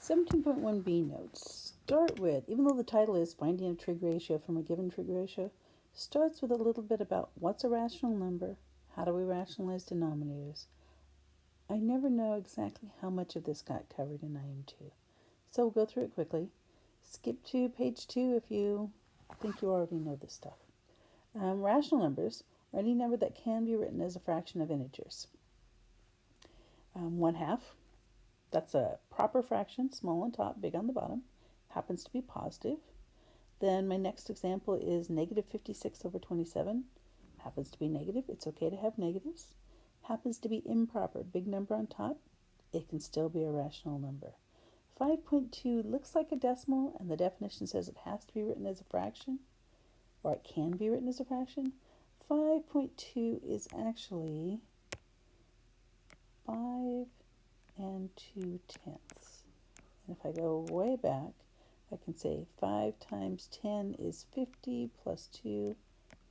17.1b notes. Start with, even though the title is Finding a Trig Ratio from a Given Trig Ratio, starts with a little bit about what's a rational number, how do we rationalize denominators. I never know exactly how much of this got covered in IM2, so we'll go through it quickly. Skip to page 2 if you think you already know this stuff. Rational numbers are any number that can be written as a fraction of integers. 1/2. That's a proper fraction, small on top, big on the bottom. Happens to be positive. Then my next example is negative 56 over 27. Happens to be negative. It's okay to have negatives. Happens to be improper, big number on top. It can still be a rational number. 5.2 looks like a decimal, and the definition says it has to be written as a fraction, or it can be written as a fraction. 5.2 is actually 5 and 2/10. And if I go way back, I can say 5 times 10 is 50 plus 2.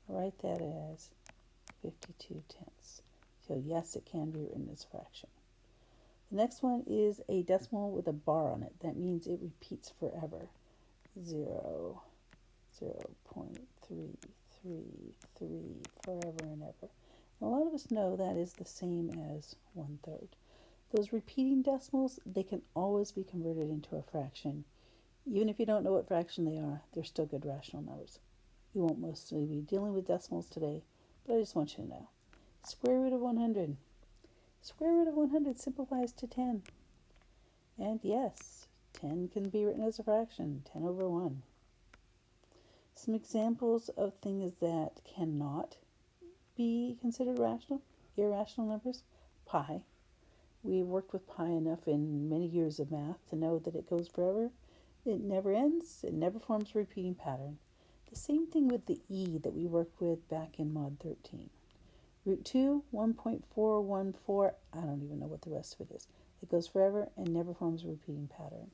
I'll write that as 52/10. So yes, it can be written as a fraction. The next one is a decimal with a bar on it. That means it repeats forever. 0, 0.333, forever and ever. And a lot of us know that is the same as 1/3. Those repeating decimals, they can always be converted into a fraction. Even if you don't know what fraction they are, they're still good rational numbers. We won't mostly be dealing with decimals today, but I just want you to know. Square root of 100. Square root of 100 simplifies to 10. And yes, 10 can be written as a fraction, 10 over 1. Some examples of things that cannot be considered rational, irrational numbers. Pi. We've worked with pi enough in many years of math to know that it goes forever. It never ends. It never forms a repeating pattern. The same thing with the e that we worked with back in Mod 13. Root 2, 1.414, I don't even know what the rest of it is. It goes forever and never forms a repeating pattern.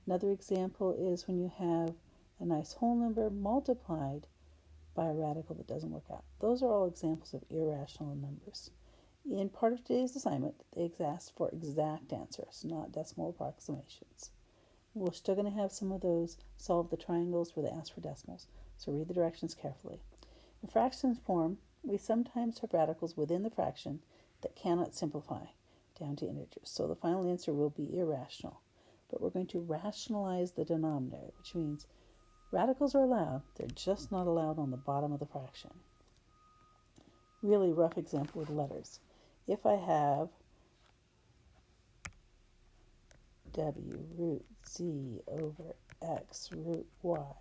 Another example is when you have a nice whole number multiplied by a radical that doesn't work out. Those are all examples of irrational numbers. In part of today's assignment, they asked for exact answers, not decimal approximations. We're still going to have some of those solve the triangles where they ask for decimals, so read the directions carefully. In fractions form, we sometimes have radicals within the fraction that cannot simplify down to integers, so the final answer will be irrational. But we're going to rationalize the denominator, which means radicals are allowed, they're just not allowed on the bottom of the fraction. Really rough example with letters. If I have w root z over x root y,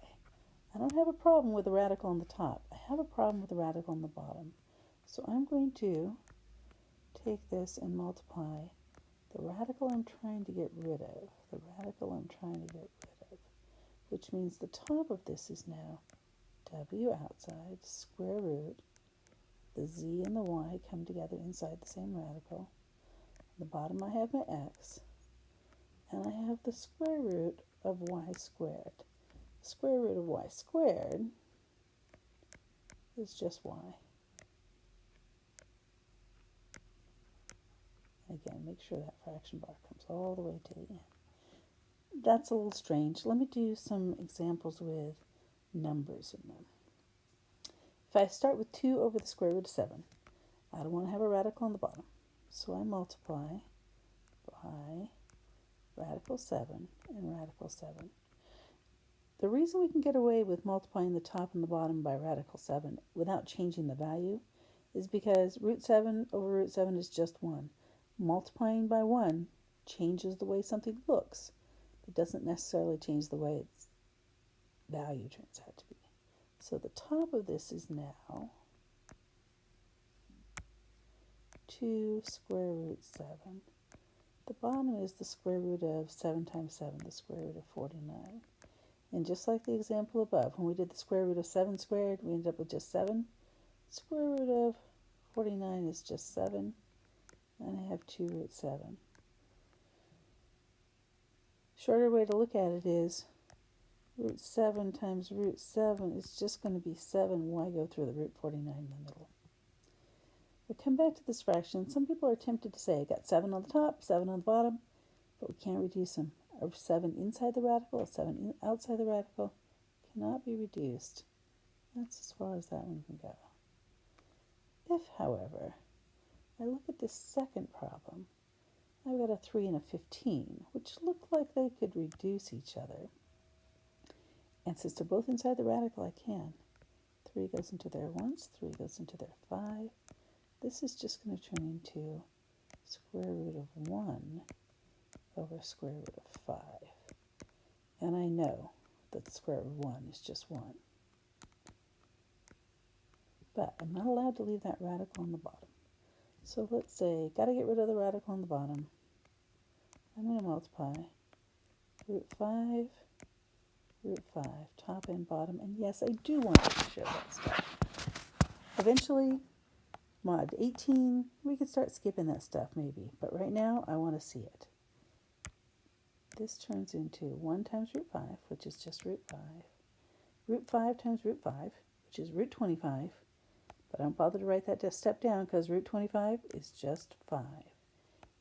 I don't have a problem with the radical on the top. I have a problem with the radical on the bottom. So I'm going to take this and multiply the radical I'm trying to get rid of, which means the top of this is now w outside square root. The z and the y come together inside the same radical. At the bottom I have my x, and I have the square root of y squared. The square root of y squared is just y. And again, make sure that fraction bar comes all the way to the end. That's a little strange. Let me do some examples with numbers in them. If I start with 2 over the square root of 7, I don't want to have a radical on the bottom. So I multiply by radical 7 and radical 7. The reason we can get away with multiplying the top and the bottom by radical 7 without changing the value is because root 7 over root 7 is just 1. Multiplying by 1 changes the way something looks. It doesn't necessarily change the way its value turns out to be. So the top of this is now 2 square root 7. The bottom is the square root of 7 times 7, the square root of 49. And just like the example above, when we did the square root of 7 squared, we ended up with just 7. Square root of 49 is just 7, and I have 2 root 7. Shorter way to look at it is root 7 times root 7 is just going to be 7. Why go through the root 49 in the middle? We'll come back to this fraction. Some people are tempted to say, I got 7 on the top, 7 on the bottom, but we can't reduce them. a 7 inside the radical, a 7 outside the radical, cannot be reduced. That's as far as that one can go. If, however, I look at this second problem, I've got a 3 and a 15, which look like they could reduce each other. And since they're both inside the radical, I can. 3 goes into there once, 3 goes into there 5. This is just going to turn into square root of 1 over square root of 5. And I know that the square root of 1 is just 1. But I'm not allowed to leave that radical on the bottom. So let's say, got to get rid of the radical on the bottom. I'm going to multiply root 5, top and bottom. And yes, I do want to show that stuff. Eventually, mod 18, we could start skipping that stuff maybe. But right now, I want to see it. This turns into 1 times root 5, which is just root 5. Root 5 times root 5, which is root 25. But I don't bother to write that just step down because root 25 is just 5.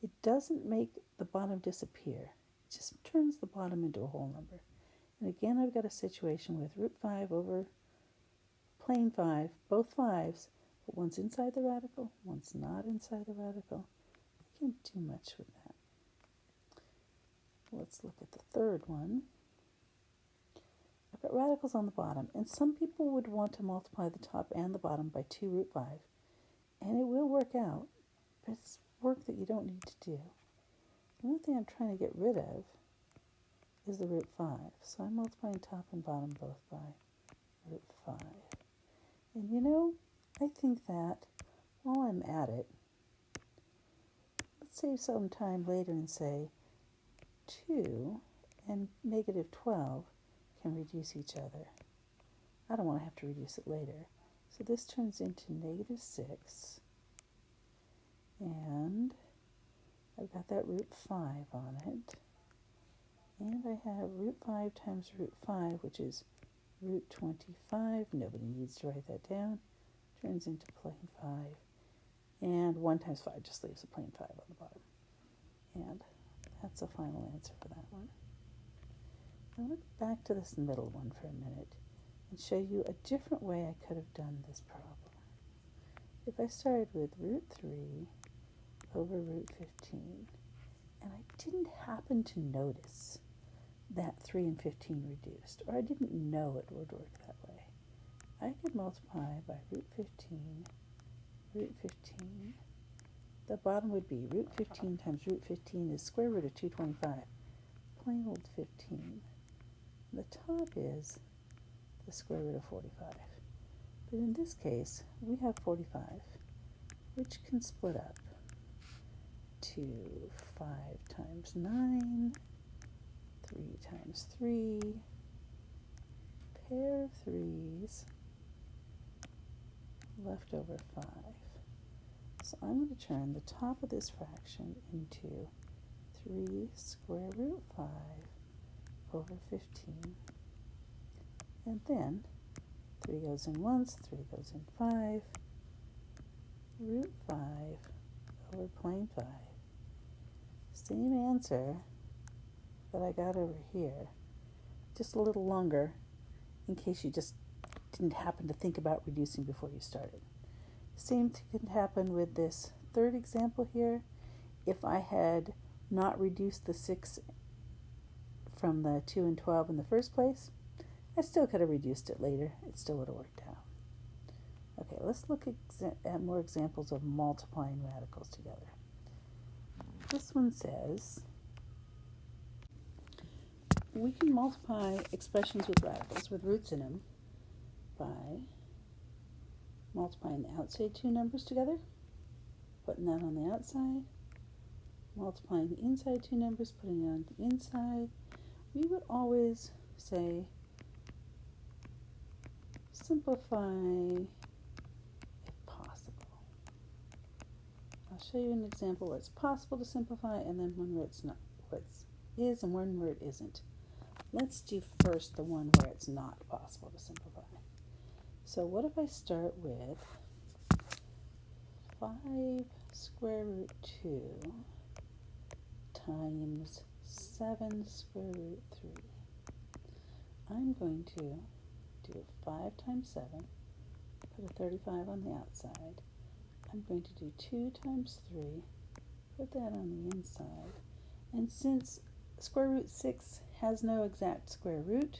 It doesn't make the bottom disappear. It just turns the bottom into a whole number. And again, I've got a situation with root 5 over plane 5, both 5s, but one's inside the radical, one's not inside the radical. I can't do much with that. Let's look at the third one. I've got radicals on the bottom, and some people would want to multiply the top and the bottom by 2 root 5, and it will work out, but it's work that you don't need to do. The one thing I'm trying to get rid of is the root 5, so I'm multiplying top and bottom both by root 5. And you know, I think that while I'm at it, let's save some time later and say 2 and negative 12 can reduce each other. I don't want to have to reduce it later. So this turns into negative 6. And I've got that root 5 on it. And I have root 5 times root 5, which is root 25. Nobody needs to write that down. Turns into plane 5. And 1 times 5 just leaves a plane 5 on the bottom. And that's the final answer for that one. Now look back to this middle one for a minute and show you a different way I could have done this problem. If I started with root 3 over root 15, and I didn't happen to notice that 3 and 15 reduced, or I didn't know it would work that way, I could multiply by root 15. The bottom would be root 15 times root 15 is square root of 225, plain old 15. The top is the square root of 45. But in this case, we have 45, which can split up to 5 times 9, 3 times 3, pair of 3's, left over 5. So I'm going to turn the top of this fraction into 3 square root 5 over 15. And then 3 goes in once, 3 goes in 5, root 5 over plane 5. Same answer that I got over here, just a little longer in case you just didn't happen to think about reducing before you started. Same thing could happen with this third example here. If I had not reduced the 6 from the 2 and 12 in the first place, I still could have reduced it later. It still would have worked out. Okay, let's look at more examples of multiplying radicals together. This one says we can multiply expressions with radicals with roots in them by multiplying the outside two numbers together, putting that on the outside, multiplying the inside two numbers, putting it on the inside. We would always say simplify if possible. I'll show you an example where it's possible to simplify, and then one where it's not, where it is, and one where it isn't. Let's do first the one where it's not possible to simplify. So what if I start with 5 square root 2 times 7 7 square root 3. I'm going to do 5 times 7, put a 35 on the outside. I'm going to do 2 times 3, put that on the inside. And since square root 6 has no exact square root,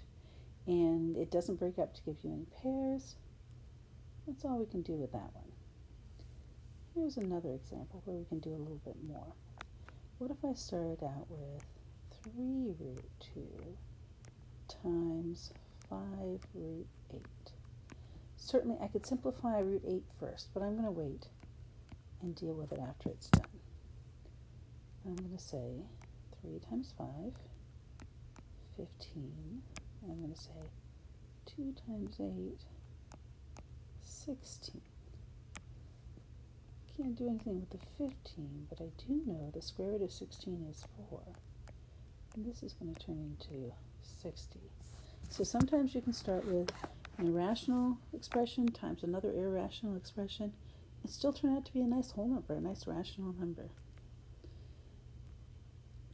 and it doesn't break up to give you any pairs, that's all we can do with that one. Here's another example where we can do a little bit more. What if I started out with 3 root 2 times 5 root 8? Certainly I could simplify root 8 first, but I'm going to wait and deal with it after it's done. I'm going to say 3 times 5, 15. I'm going to say 2 times 8, 16. Can't do anything with the 15, but I do know the square root of 16 is 4. And this is going to turn into 60. So sometimes you can start with an irrational expression times another irrational expression and still turn out to be a nice whole number, a nice rational number.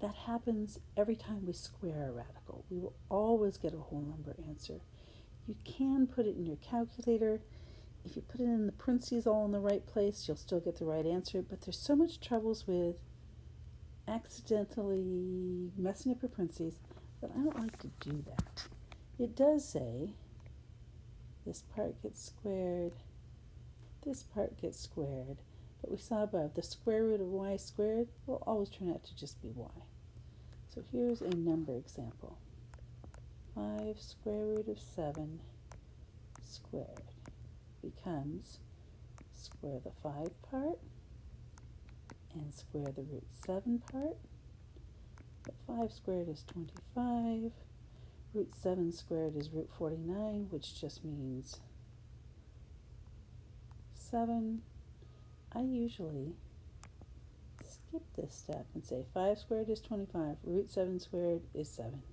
That happens every time we square a radical. We will always get a whole number answer. You can put it in your calculator. If you put it in the parentheses all in the right place, you'll still get the right answer, but there's so much troubles with accidentally messing up your parentheses that I don't like to do that. It does say this part gets squared, this part gets squared, but we saw above the square root of y squared will always turn out to just be y. So here's a number example. 5 square root of 7 squared becomes square the 5 part and square the root 7 part. But 5 squared is 25. Root 7 squared is root 49, which just means 7. I usually skip this step and say 5 squared is 25, root 7 squared is 7.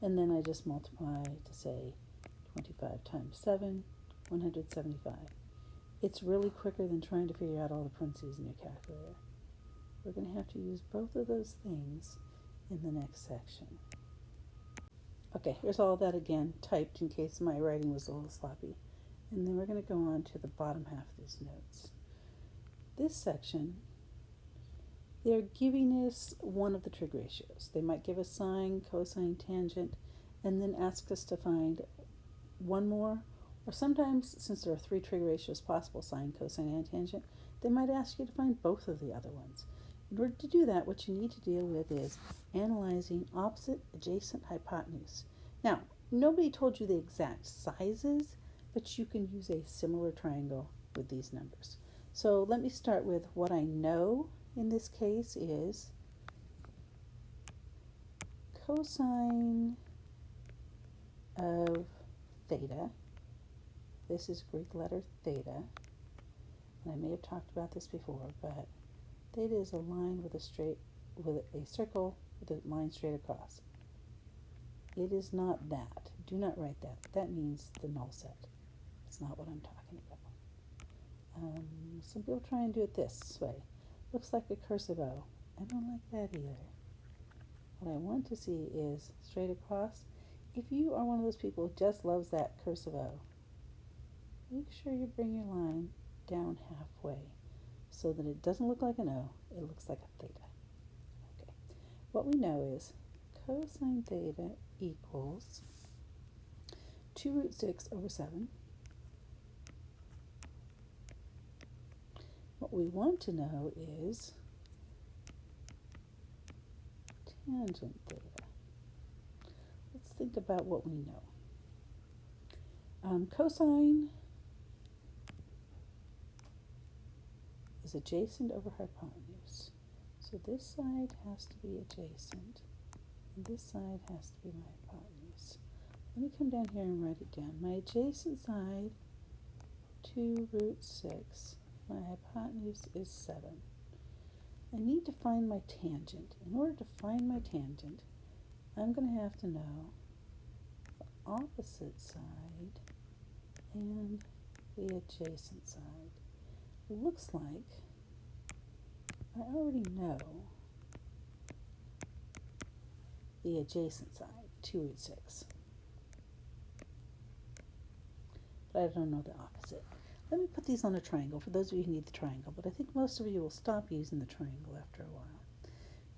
And then I just multiply to say 25 times 7, 175. It's really quicker than trying to figure out all the parentheses in your calculator. We're going to have to use both of those things in the next section. Okay, here's all that again, typed in case my writing was a little sloppy. And then we're going to go on to the bottom half of these notes. This section, they're giving us one of the trig ratios. They might give us sine, cosine, tangent, and then ask us to find one more. Or sometimes, since there are 3 trig ratios possible, sine, cosine, and tangent, they might ask you to find both of the other ones. In order to do that, what you need to deal with is analyzing opposite, adjacent, hypotenuse. Now, nobody told you the exact sizes, but you can use a similar triangle with these numbers. So let me start with what I know in this case is cosine of theta. This is Greek letter theta. And I may have talked about this before, but theta is a line with a circle with a line straight across. It is not that. Do not write that. That means the null set. It's not what I'm talking about. Some people try and do it this way. Looks like a cursive O. I don't like that either. What I want to see is straight across. If you are one of those people who just loves that cursive O, make sure you bring your line down halfway so that it doesn't look like an O, it looks like a theta. Okay. What we know is cosine theta equals 2 root 6 over 7. What we want to know is tangent theta. Let's think about what we know. Cosine is adjacent over hypotenuse. So this side has to be adjacent, and this side has to be my hypotenuse. Let me come down here and write it down. My adjacent side, 2 root 6. My hypotenuse is 7. I need to find my tangent. In order to find my tangent, I'm going to have to know the opposite side and the adjacent side. It looks like I already know the adjacent side, 2 root 6. But I don't know the opposite. Let me put these on a triangle for those of you who need the triangle, but I think most of you will stop using the triangle after a while.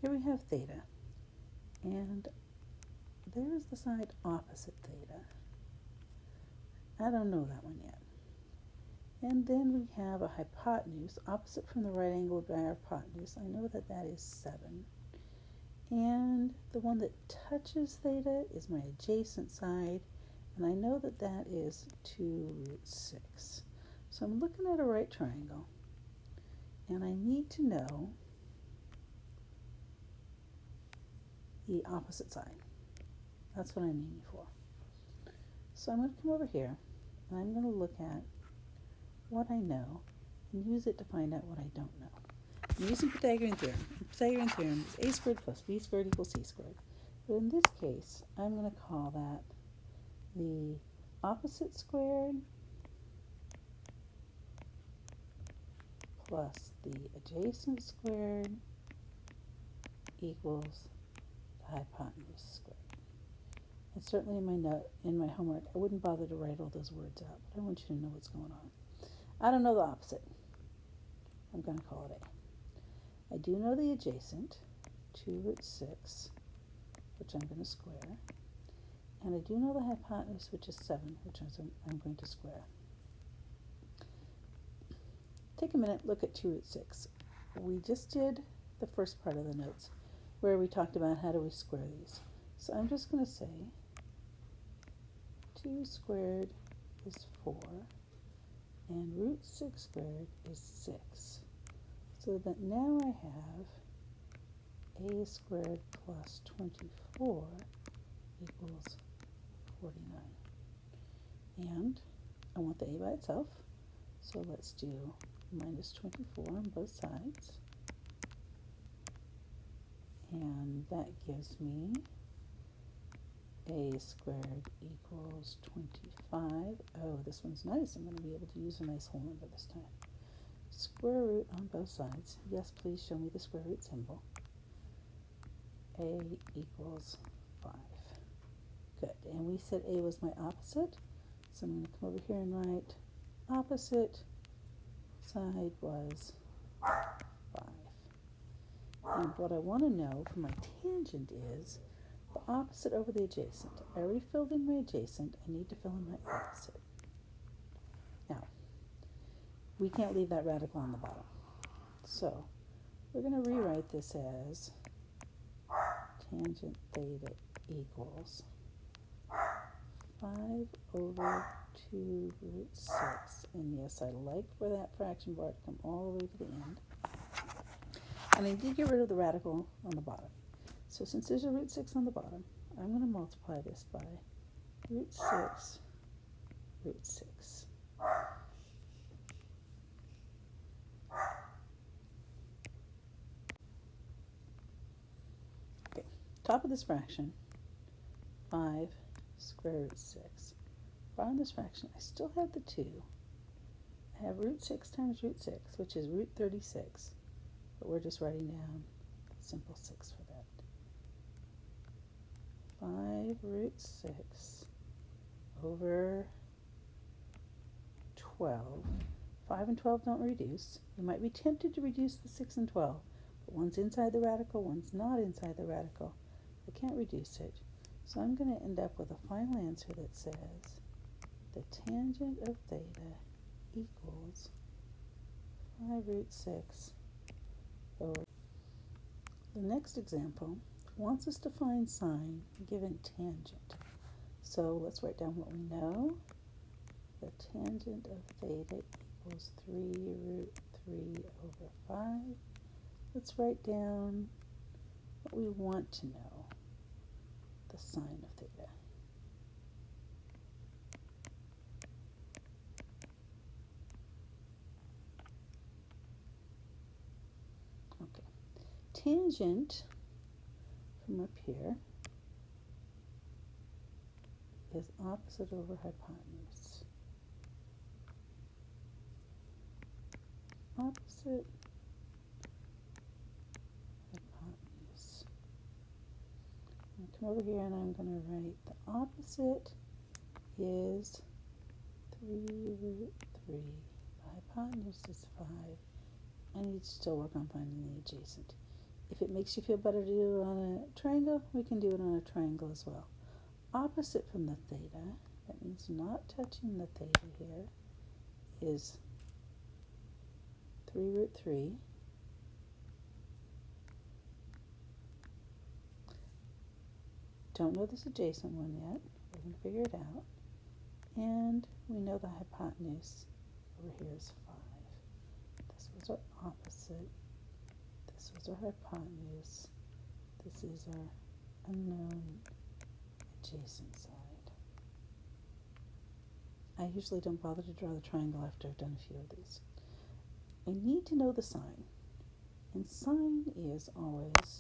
Here we have theta, and there's the side opposite theta. I don't know that one yet. And then we have a hypotenuse, opposite from the right angle by our hypotenuse. I know that that is 7. And the one that touches theta is my adjacent side, and I know that that is 2 root 6. So I'm looking at a right triangle, and I need to know the opposite side. That's what I'm aiming for. So I'm going to come over here, and I'm going to look at what I know and use it to find out what I don't know. I'm using Pythagorean theorem. Pythagorean theorem is a squared plus b squared equals c squared. But in this case, I'm going to call that the opposite squared plus the adjacent squared equals the hypotenuse squared. And certainly in my homework, I wouldn't bother to write all those words out, but I want you to know what's going on. I don't know the opposite. I'm going to call it a. I do know the adjacent, 2 root 6, which I'm going to square. And I do know the hypotenuse, which is 7, which I'm going to square. Take a minute, look at 2 root 6. We just did the first part of the notes where we talked about how do we square these. So I'm just going to say 2 squared is 4, and root 6 squared is 6. So that now I have a squared plus 24 equals 49. And I want the a by itself, so let's do minus 24 on both sides. And that gives me a squared equals 25. Oh, this one's nice. I'm going to be able to use a nice whole number this time. Square root on both sides. Yes, please show me the square root symbol. A equals 5. Good. And we said A was my opposite. So I'm going to come over here and write opposite side was 5. And what I want to know for my tangent is the opposite over the adjacent. I already filled in my adjacent. I need to fill in my opposite. Now, we can't leave that radical on the bottom. So we're going to rewrite this as tangent theta equals 5 over 2 root 6. And yes, I like for that fraction bar to come all the way to the end. And I did get rid of the radical on the bottom. So since there's a root 6 on the bottom, I'm going to multiply this by root 6, root 6. Okay, top of this fraction, 5 square root 6. Bottom of this fraction, I still have the 2. I have root 6 times root 6, which is root 36. But we're just writing down simple 6 for that. 5 root 6 over 12. 5 and 12 don't reduce. You might be tempted to reduce the 6 and 12, but one's inside the radical, one's not inside the radical. I can't reduce it. So I'm going to end up with a final answer that says the tangent of theta equals 5 root 6 over. The next example wants us to find sine given tangent. So let's write down what we know. The tangent of theta equals 3 root 3 over 5. Let's write down what we want to know, the sine of theta. Okay, tangent from up here is opposite over hypotenuse. Opposite hypotenuse. come over here and I'm going to write the opposite is 3 root 3. The hypotenuse is 5. I need to still work on finding the adjacent. If it makes you feel better to do it on a triangle, we can do it on a triangle as well. Opposite from the theta, that means not touching the theta here, is 3 root 3. Don't know this adjacent one yet. We're going to figure it out. And we know the hypotenuse over here is 5. This was our opposite. This was our hypotenuse. This is our unknown adjacent side. I usually don't bother to draw the triangle after I've done a few of these. I need to know the sign. And sine is always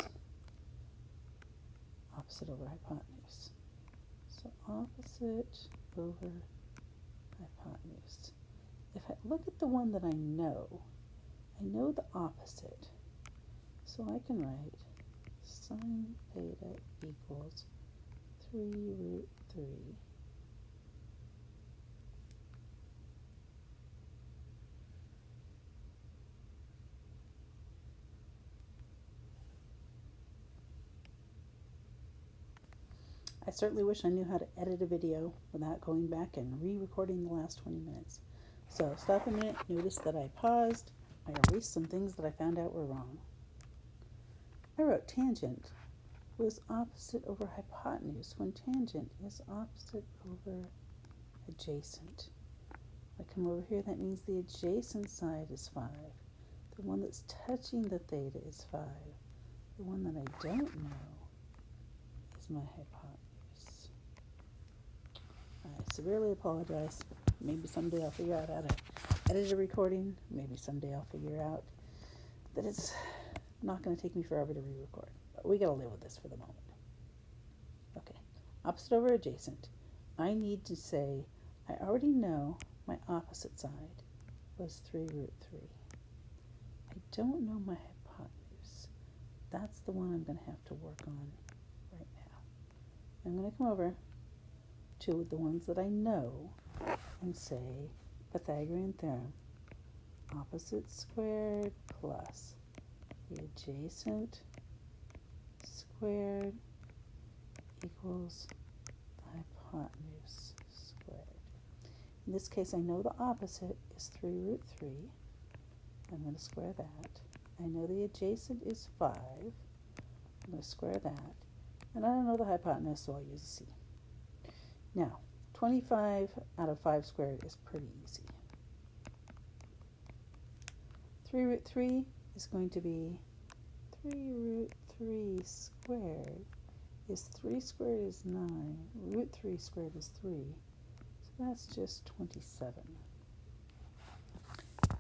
opposite over hypotenuse. So opposite over hypotenuse. If I look at the one that I know the opposite. So I can write sine theta equals 3 root 3. I certainly wish I knew how to edit a video without going back and re-recording the last 20 minutes. So stop a minute, notice that I paused, I erased some things that I found out were wrong. I wrote tangent was opposite over hypotenuse when tangent is opposite over adjacent. I come over here, that means the adjacent side is 5. The one that's touching the theta is 5. The one that I don't know is my hypotenuse. I severely apologize. Maybe someday I'll figure out how to edit a recording. Maybe someday I'll figure out that it's not going to take me forever to re-record. But we got to live with this for the moment. Okay, opposite over adjacent. I need to say, I already know my opposite side was 3 root 3. I don't know my hypotenuse. That's the one I'm going to have to work on right now. I'm going to come over to the ones that I know and say Pythagorean theorem. Opposite squared plus the adjacent squared equals the hypotenuse squared. In this case, I know the opposite is 3 root 3. I'm going to square that. I know the adjacent is 5. I'm going to square that. And I don't know the hypotenuse, so I'll use a C. Now, 25 out of 5 squared is pretty easy. 3 root 3 is going to be 3 root 3 squared is 3 squared is 9. Root 3 squared is 3. So that's just 27.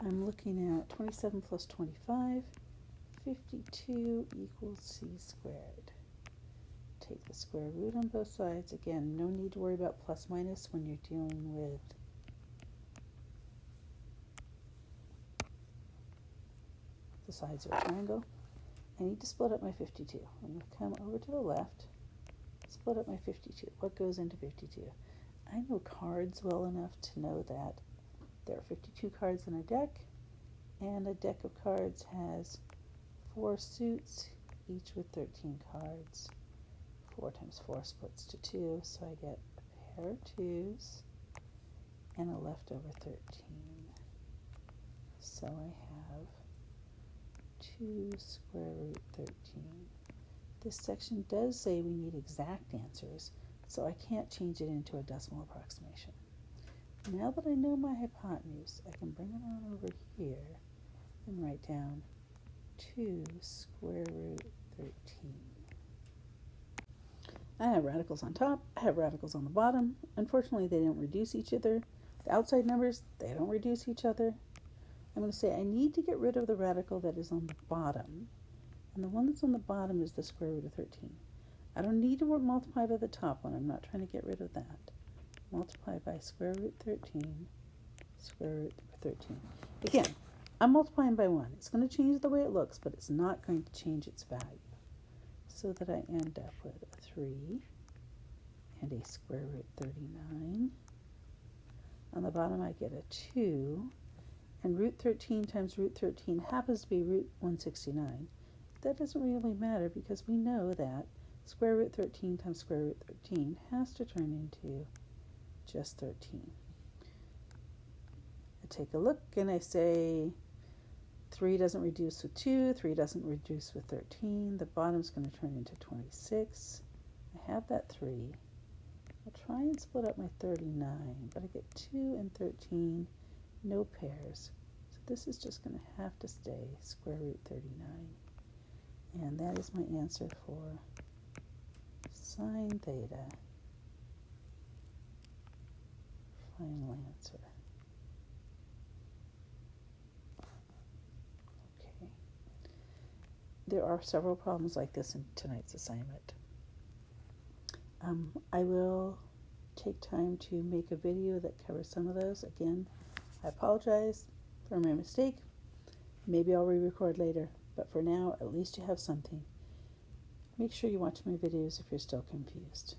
I'm looking at 27 plus 25. 52 equals C squared. Take the square root on both sides. Again, no need to worry about plus minus when you're dealing with the sides of a triangle. I need to split up my 52. I'm going to come over to the left, split up my 52. What goes into 52? I know cards well enough to know that there are 52 cards in a deck, and a deck of cards has 4 suits, each with 13 cards. 4 times 4 splits to 2, so I get a pair of 2s and a leftover 13. So I have 2 square root 13. This section does say we need exact answers, so I can't change it into a decimal approximation. Now that I know my hypotenuse, I can bring it on over here and write down 2 square root 13. I have radicals on top, I have radicals on the bottom. Unfortunately, they don't reduce each other. The outside numbers, they don't reduce each other. I'm going to say I need to get rid of the radical that is on the bottom. And the one that's on the bottom is the square root of 13. I don't need to multiply by the top one. I'm not trying to get rid of that. Multiply by square root 13, square root of 13. Again, I'm multiplying by 1. It's going to change the way it looks, but it's not going to change its value. So that I end up with a 3 and a square root 39. On the bottom I get a 2, and root 13 times root 13 happens to be root 169. That doesn't really matter because we know that square root 13 times square root 13 has to turn into just 13. I take a look and I say 3 doesn't reduce with 2, 3 doesn't reduce with 13. The bottom's going to turn into 26. I have that 3. I'll try and split up my 39, but I get 2 and 13, no pairs. So this is just going to have to stay square root 39. And that is my answer for sine theta. Final answer. Okay. There are several problems like this in tonight's assignment. I will take time to make a video that covers some of those. Again, I apologize for my mistake. Maybe I'll re-record later, but for now, at least you have something. Make sure you watch my videos if you're still confused.